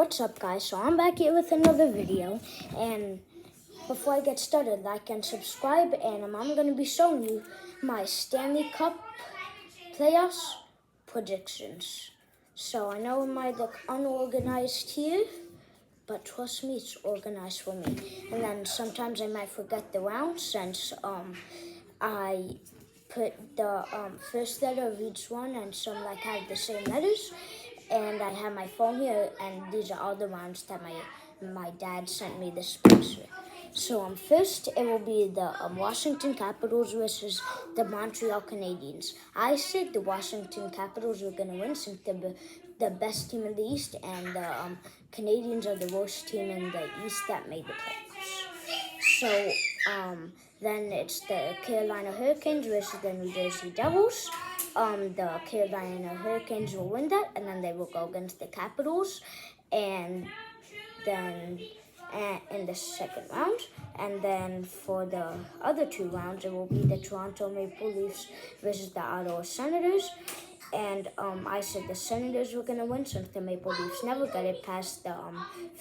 What's up, guys? So I'm back here with another video, and before I get started, like and subscribe, and I'm going to be showing you my Stanley Cup playoffs predictions. So I know it might look unorganized here, but trust me, it's organized for me. And then sometimes I might forget the round since I put the first letter of each one, and some have the same letters. And I have my phone here, and these are all the rounds that my dad sent me this picture. So first, it will be the Washington Capitals versus the Montreal Canadiens. I said the Washington Capitals were going to win since they're the best team in the East, and the Canadiens are the worst team in the East that made the playoffs. So then it's the Carolina Hurricanes versus the New Jersey Devils. The Carolina Hurricanes will win that, and then they will go against the Capitals, and then in the second round. And then for the other two rounds, it will be the Toronto Maple Leafs versus the Ottawa Senators. And I said the Senators were going to win since the Maple Leafs never got it past the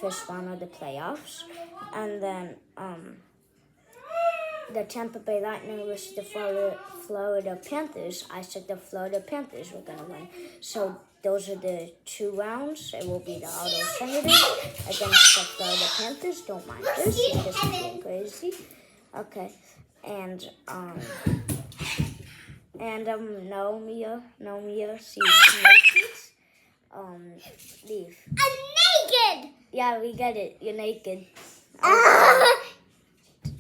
first round of the playoffs. And then the Tampa Bay Lightning versus the Florida Panthers. I said the Florida Panthers were going to win. So those are the two rounds. It will be the Ottawa Senators against the Florida Panthers. Don't mind this. It's just being crazy. Okay. And no, Mia, she's naked. Leave. I'm naked! Yeah, we get it. You're naked.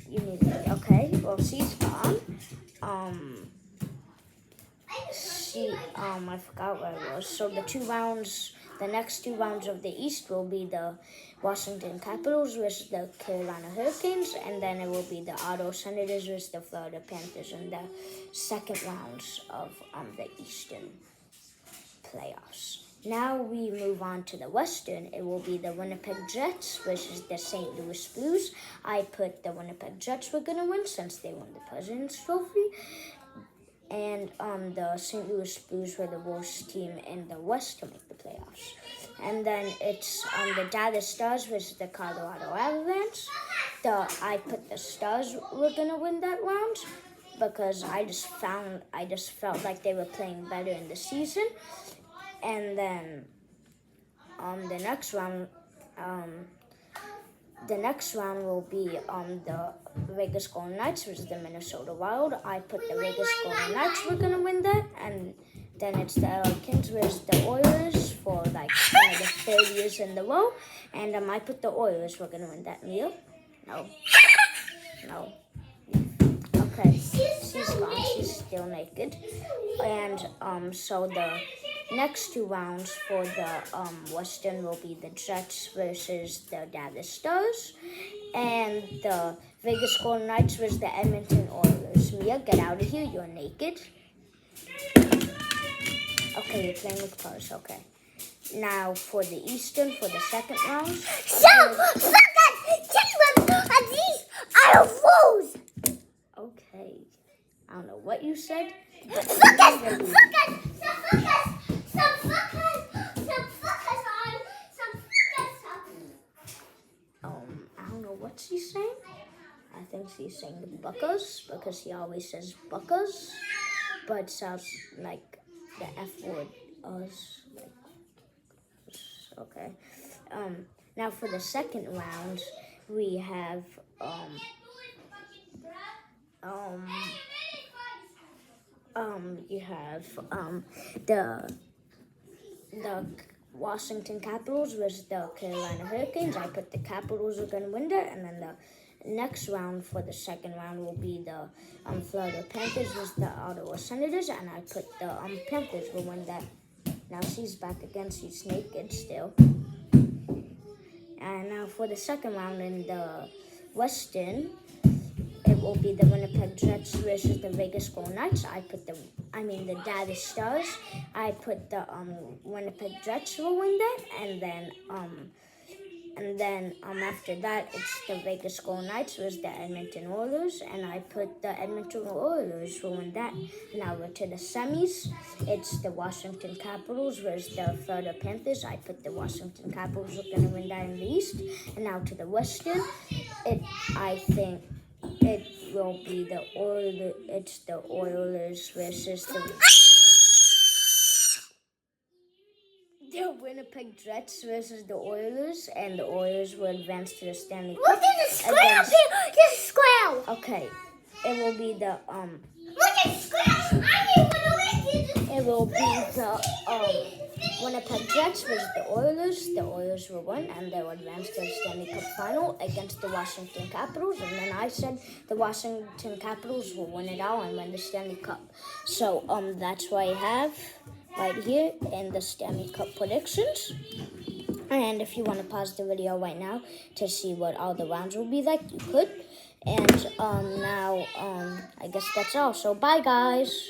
You need it. Okay, well, she's gone. I forgot where it was. So the next two rounds of the East will be the Washington Capitals versus the Carolina Hurricanes, and then it will be the Ottawa Senators versus the Florida Panthers in the second rounds of the Eastern playoffs. Now we move on to the Western. It will be the Winnipeg Jets versus the St. Louis Blues. I put the Winnipeg Jets were going to win since they won the President's Trophy. And the St. Louis Blues were the worst team in the West to make the playoffs. And then it's the Dallas Stars versus the Colorado Avalanche. I put the Stars were going to win that round because I just felt like they were playing better in the season. And then the next round will be the Vegas Golden Knights versus the Minnesota Wild. I put the Vegas Golden Knights were gonna win that, and then it's the LA Kings versus the Oilers for the third years in the row. And I put the Oilers were gonna win that. Mia? No. Okay, she's gone. She's still naked. And so the next two rounds for the Western will be the Jets versus the Dallas Stars, and the Vegas Golden Knights versus the Edmonton Oilers. Mia, get out of here. You're naked. Okay, you're playing with cars. Okay. Now for the Eastern, for the second round. These are fools! Okay. I don't know what you said. But I don't know what she's saying. I think she's saying buckers because she always says buckers, but it sounds like the F word. Us. Okay. Now for the second round, we have you have the Washington Capitals versus the Carolina Hurricanes. I put the Capitals are going to win that, and then the next round for the second round will be the Florida Panthers versus the Ottawa Senators, and I put the Panthers will win that. Now she's back again. She's naked still. And now for the second round in the Western, it will be the Winnipeg Jets versus the Vegas Golden Knights. The Dallas Stars. I put the Winnipeg Jets will win that, and And then after that, it's the Vegas Golden Knights versus the Edmonton Oilers, and I put the Edmonton Oilers will win that. Now we're to the semis. It's the Washington Capitals versus the Florida Panthers. I put the Washington Capitals are going to win that in the East. And now to the Western, I think it will be the Oilers. It's the Oilers versus the Winnipeg Jets versus the Oilers, and the Oilers will advance to the Stanley Cup. Look at the square, the square. Okay, it will be the Look at the square. I need one of It will be the Winnipeg Jets versus the Oilers. The Oilers will win, and they will advance to the Stanley Cup final against the Washington Capitals. And then I said the Washington Capitals will win it all and win the Stanley Cup. So that's what I have right here in the Stanley Cup predictions. And if you want to pause the video right now to see what all the rounds will be like, you could. And now I guess that's all. So bye, guys.